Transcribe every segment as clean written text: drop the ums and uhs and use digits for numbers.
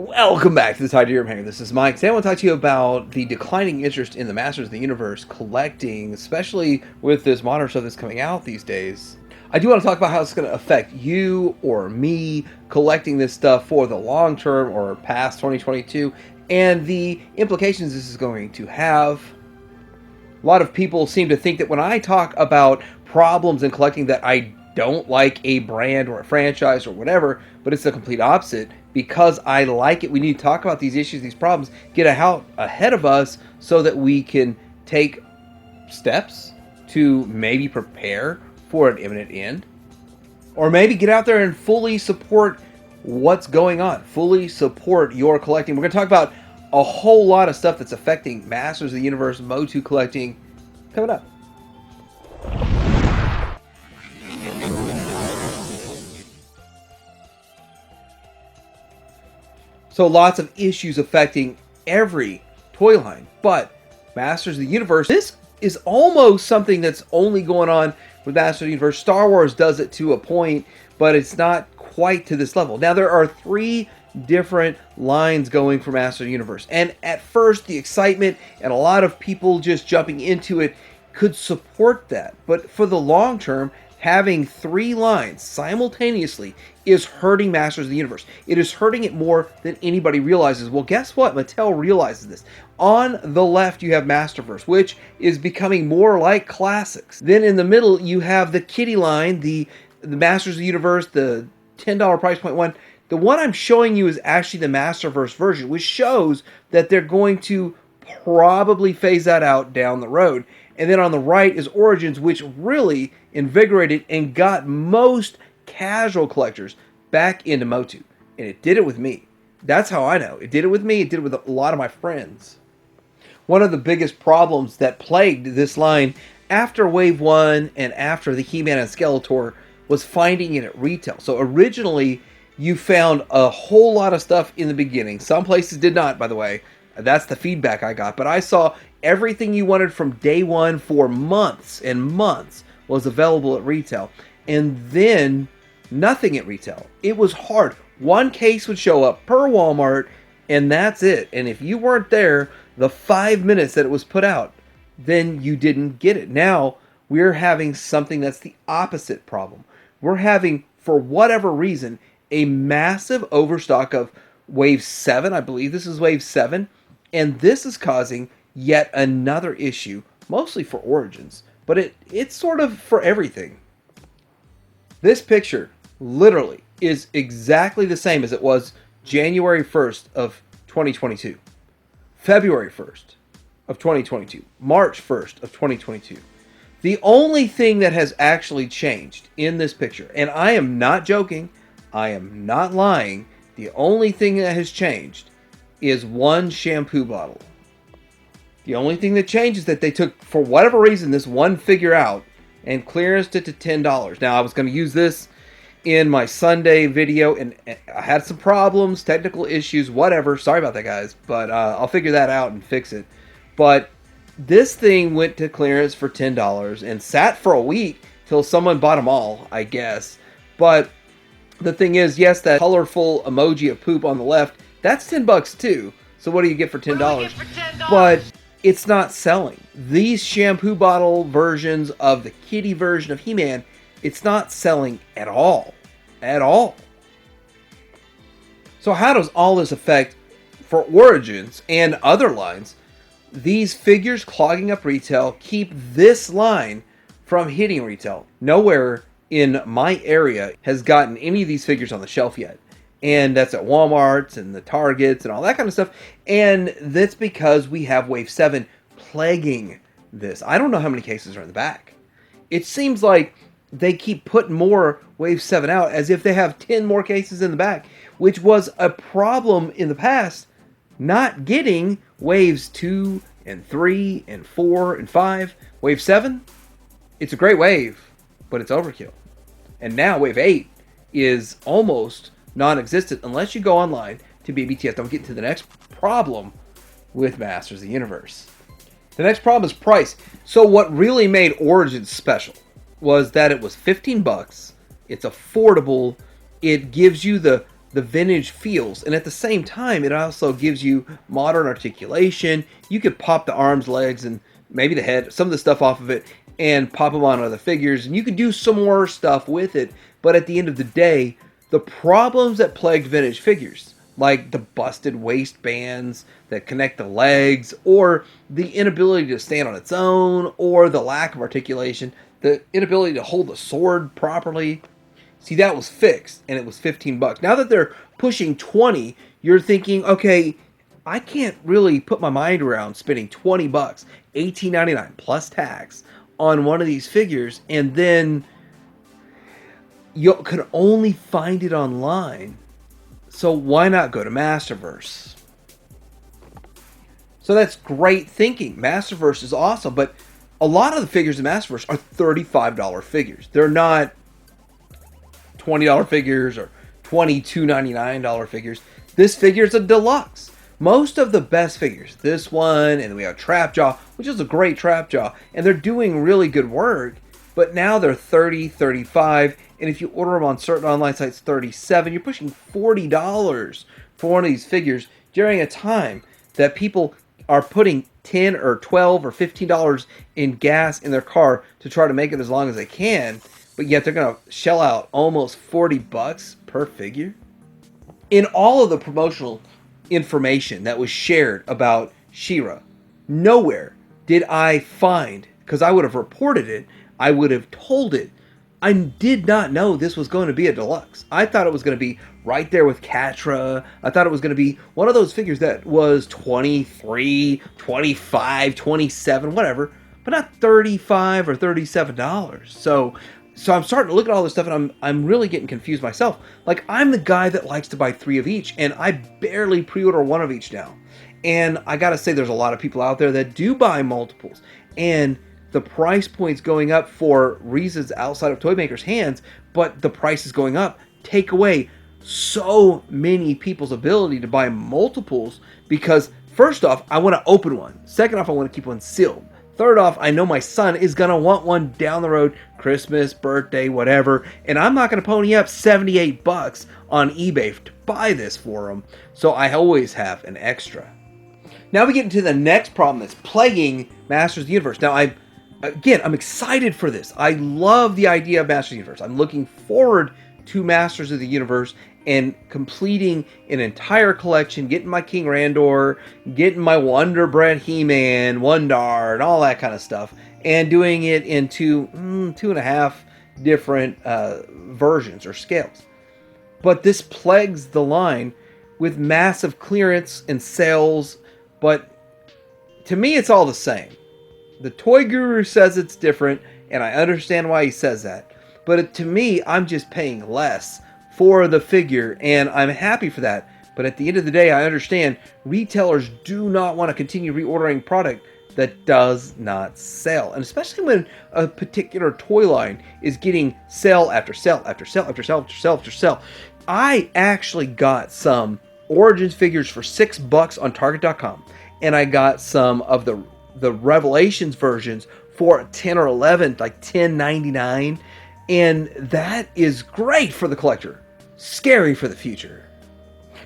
Welcome back to the Tide Hero Hanger. This is Mike. Today I want to talk to you about the declining interest in the Masters of the Universe collecting, especially with this modern stuff that's coming out these days. I do want to talk about how it's going to affect you or me collecting this stuff for the long term or past 2022 and the implications this is going to have. A lot of people seem to think that when I talk about problems in collecting that I don't like a brand or a franchise or whatever, but it's the complete opposite. Because I like it, we need to talk about these issues, these problems, get out ahead of us so that we can take steps to maybe prepare for an imminent end. Or maybe get out there and fully support what's going on. Fully support your collecting. We're going to talk about a whole lot of stuff that's affecting Masters of the Universe, Motu collecting, coming up. So lots of issues affecting every toy line, but Masters of the Universe, this is almost something that's only going on with Masters of the Universe. Star Wars does it to a point, but it's not quite to this level. Now there are three different lines going for Masters of the Universe, and at first the excitement and a lot of people just jumping into it could support that, but for the long term, having three lines simultaneously is hurting Masters of the Universe. It is hurting it more than anybody realizes. Well, guess what? Mattel realizes this. On the left, you have Masterverse, which is becoming more like classics. Then in the middle, you have the kiddie line, the Masters of the Universe, the $10 price point one. The one I'm showing you is actually the Masterverse version, which shows that they're going to probably phase that out down the road. And then on the right is Origins, which really invigorated and got most casual collectors back into Motu. And it did it with me. That's how I know. It did it with me. It did it with a lot of my friends. One of the biggest problems that plagued this line after Wave 1 and after the Heman and Skeletor was finding it at retail. So originally, you found a whole lot of stuff in the beginning. Some places did not, by the way. That's the feedback I got. But I saw everything you wanted from day one for months and months was available at retail. And then nothing at retail. It was hard. One case would show up per Walmart and that's it. And if you weren't there the 5 minutes that it was put out, then you didn't get it. Now we're having something that's the opposite problem. We're having, for whatever reason, a massive overstock of Wave 7. I believe this is Wave 7. And this is causing yet another issue, mostly for Origins, but it's sort of for everything. This picture literally is exactly the same as it was January 1st of 2022, February 1st of 2022, March 1st of 2022. The only thing that has actually changed in this picture, and I am not joking, I am not lying, the only thing that has changed is one shampoo bottle. The only thing that changed is that they took, for whatever reason, this one figure out and clearanced it to $10. Now, I was going to use this in my Sunday video, and I had some problems, technical issues, whatever. Sorry about that, guys, but I'll figure that out and fix it. But this thing went to clearance for $10 and sat for a week till someone bought them all, I guess. But the thing is, yes, that colorful emoji of poop on the left, that's $10 too. So what do you get for $10? But it's not selling. These shampoo bottle versions of the kiddie version of He-Man, it's not selling at all. At all. So how does all this affect for Origins and other lines? These figures clogging up retail keep this line from hitting retail. Nowhere in my area has gotten any of these figures on the shelf yet. And that's at Walmart's and the Targets and all that kind of stuff. And that's because we have Wave 7 plaguing this. I don't know how many cases are in the back. It seems like they keep putting more Wave 7 out as if they have 10 more cases in the back, which was a problem in the past, not getting Waves 2 and 3 and 4 and 5. Wave 7, it's a great wave, but it's overkill. And now Wave 8 is almost non-existent unless you go online to BBTS. I'm getting to the next problem with Masters of the Universe. The next problem is price. So what really made Origins special was that it was $15. It's affordable. It gives you the the vintage feels, and at the same time, it also gives you modern articulation. You could pop the arms, legs, and maybe the head, some of the stuff off of it, and pop them on other figures, and you could do some more stuff with it. But at the end of the day, the problems that plagued vintage figures, like the busted waistbands that connect the legs, or the inability to stand on its own, or the lack of articulation, the inability to hold the sword properly. See, that was fixed, and it was $15. Now that they're pushing 20, you're thinking, okay, I can't really put my mind around spending $20, $18.99 plus tax on one of these figures, and then you can only find it online. So why not go to Masterverse? So that's great thinking. Masterverse is awesome, but a lot of the figures in Masterverse are $35 figures. They're not $20 figures or $22.99 figures. This figure is a deluxe. Most of the best figures, this one, and then we have Trapjaw, which is a great Trapjaw, and they're doing really good work, but now they're $30, $35, and if you order them on certain online sites, $37. You're pushing $40 for one of these figures during a time that people are putting $10 or $12 or $15 in gas in their car to try to make it as long as they can, but yet they're going to shell out almost $40 per figure. In all of the promotional information that was shared about She-Ra, nowhere did I find, because I would have reported it, I would have told it, I did not know this was going to be a deluxe. I thought it was going to be right there with Catra. I thought it was going to be one of those figures that was 23, 25, 27, whatever, but not $35 or $37. So I'm starting to look at all this stuff, and I'm really getting confused myself. Like, I'm the guy that likes to buy 3 of each, and I barely pre-order 1 of each now. And I gotta say, there's a lot of people out there that do buy multiples, and the price point's going up for reasons outside of toy makers' hands, but the price is going up. Take away so many people's ability to buy multiples, because first off, I want to open one. Second off, I want to keep one sealed. Third off, I know my son is going to want one down the road, Christmas, birthday, whatever, and I'm not going to pony up $78 on eBay to buy this for him, so I always have an extra. Now we get into the next problem that's plaguing Masters of the Universe. Now, I'm excited for this. I love the idea of Masters of the Universe. I'm looking forward to Masters of the Universe and completing an entire collection, getting my King Randor, getting my Wonder Bread He-Man, Wondar, and all that kind of stuff, and doing it in two and a half different versions or scales. But this plagues the line with massive clearance and sales, but to me it's all the same. The Toy Guru says it's different, and I understand why he says that. But to me, I'm just paying less for the figure, and I'm happy for that. But at the end of the day, I understand retailers do not want to continue reordering product that does not sell. And especially when a particular toy line is getting sell after sell after sell after sell after sell after sell. I actually got some Origins figures for $6 on Target.com, and I got some of the Revelations versions for 10 or 11, like $10.99, and that is great for the collector. Scary for the future.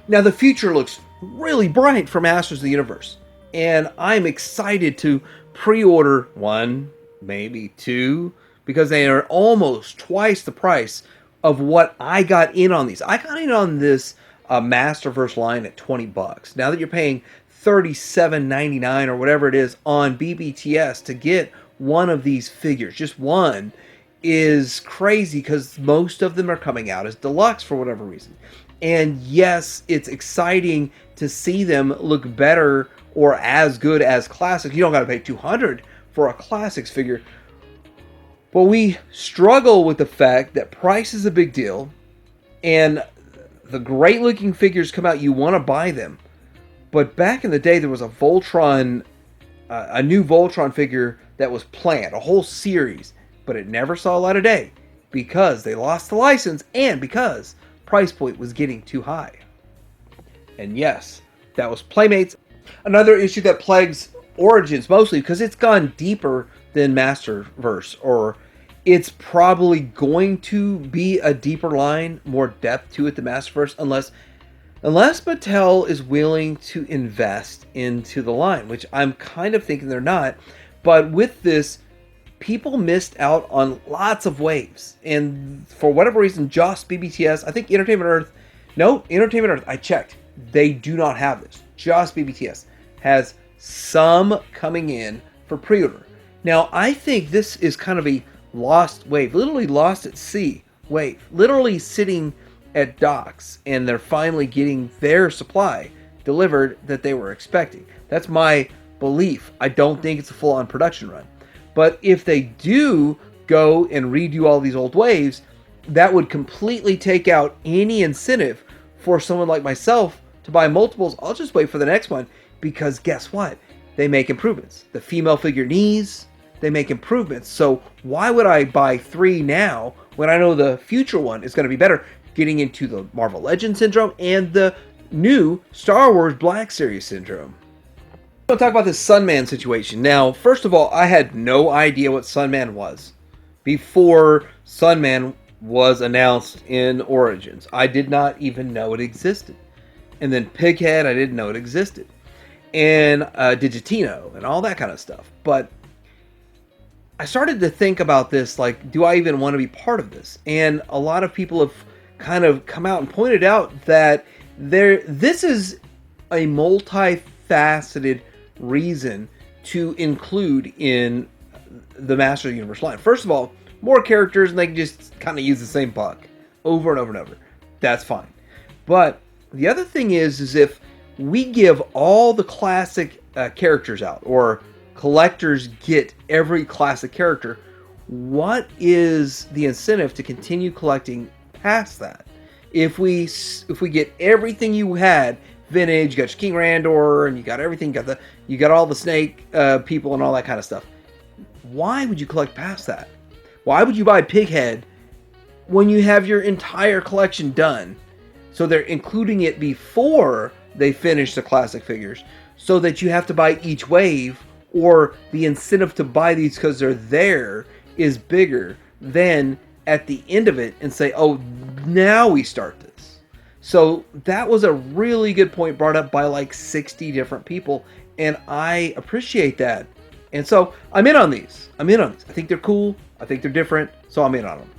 Now the future looks really bright for Masters of the Universe, and I'm excited to pre-order 1, maybe 2, because they are almost twice the price of what I got in on these. I got in on this Masterverse line at $20. Now that you're paying $37.99 or whatever it is on BBTS to get one of these figures, just one, is crazy, because most of them are coming out as deluxe for whatever reason. And yes, it's exciting to see them look better or as good as classics. You don't got to pay $200 for a classics figure. But we struggle with the fact that price is a big deal, and the great looking figures come out, you want to buy them. But back in the day, there was a Voltron, a new Voltron figure that was planned, a whole series, but it never saw a light of day because they lost the license and because price point was getting too high. And yes, that was Playmates. Another issue that plagues Origins mostly because it's gone deeper than Masterverse, or it's probably going to be a deeper line, more depth to it, the Masterverse, unless Mattel is willing to invest into the line, which I'm kind of thinking they're not. But with this, people missed out on lots of waves, and for whatever reason, just BBTS, I think Entertainment Earth, I checked, they do not have this. Just BBTS has some coming in for pre-order. Now, I think this is kind of a lost wave, literally lost at sea wave, literally sitting at docks, and they're finally getting their supply delivered that they were expecting. That's my belief. I don't think it's a full-on production run. But if they do go and redo all these old waves, that would completely take out any incentive for someone like myself to buy multiples. I'll just wait for the next one, because guess what? They make improvements. The female figure knees, they make improvements. So why would I buy 3 now when I know the future one is going to be better? Getting into the Marvel Legends syndrome and the new Star Wars Black Series syndrome. I'm going to talk about this Sunman situation. Now, first of all, I had no idea what Sunman was before Sunman was announced in Origins. I did not even know it existed. And then Pighead, I didn't know it existed. And Digitino and all that kind of stuff. But I started to think about this, like, do I even want to be part of this? And a lot of people have kind of come out and pointed out that this is a multifaceted reason to include in the Master of the Universe line. First of all, more characters, and they can just kind of use the same buck over and over and over. That's fine. But the other thing is if we give all the classic characters out, or collectors get every classic character, what is the incentive to continue collecting past that? If we get everything you had vintage, you got your King Randor, and you got everything, you got all the snake people and all that kind of stuff, why would you collect past that? Why would you buy Pighead when you have your entire collection done? So they're including it before they finish the classic figures, so that you have to buy each wave, or the incentive to buy these because they're there is bigger than at the end of it and say, oh, now we start this. So that was a really good point brought up by like 60 different people, and I appreciate that. And so I'm in on these. I think they're cool. I think they're different. So I'm in on them.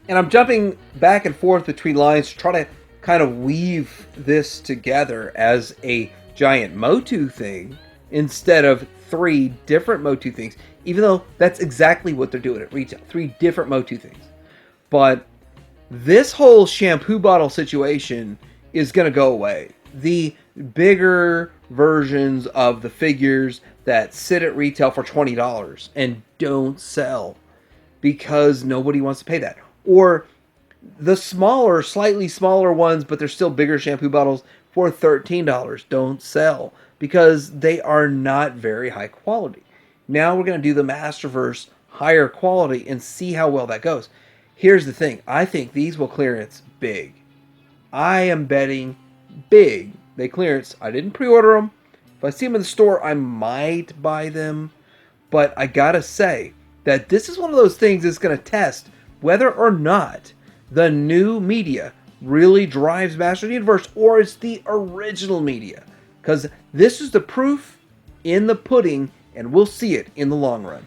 And I'm jumping back and forth between lines to try to kind of weave this together as a giant Motu thing instead of 3 different Motu things, even though that's exactly what they're doing at retail. 3 different Motu things. But this whole shampoo bottle situation is going to go away. The bigger versions of the figures that sit at retail for $20 and don't sell because nobody wants to pay that. Or the smaller, slightly smaller ones, but they're still bigger shampoo bottles for $13 don't sell because they are not very high quality. Now we're going to do the Masterverse higher quality and see how well that goes. Here's the thing. I think these will clearance big. I am betting big they clearance. I didn't pre-order them. If I see them in the store, I might buy them. But I gotta say that this is one of those things that's going to test whether or not the new media really drives Master of the Universe, or it's the original media. Because this is the proof in the pudding, and we'll see it in the long run.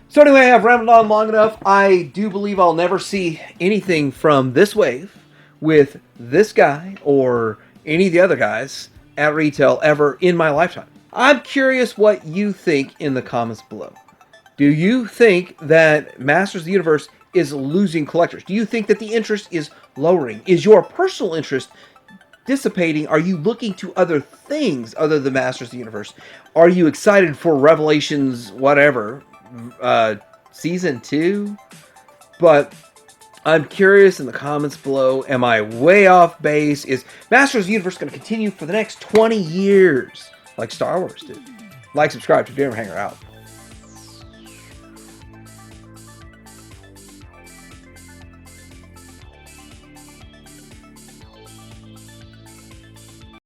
So anyway, I've rambled on long enough. I do believe I'll never see anything from this wave with this guy or any of the other guys at retail ever in my lifetime. I'm curious what you think in the comments below. Do you think that Masters of the Universe is losing collectors? Do you think that the interest is lowering? Is your personal interest dissipating? Are you looking to other things other than Masters of the Universe? Are you excited for Revelations, whatever, Season 2? But I'm curious in the comments below, am I way off base? Is Masters of the Universe going to continue for the next 20 years like Star Wars did? Like, subscribe to Dear Hanger out.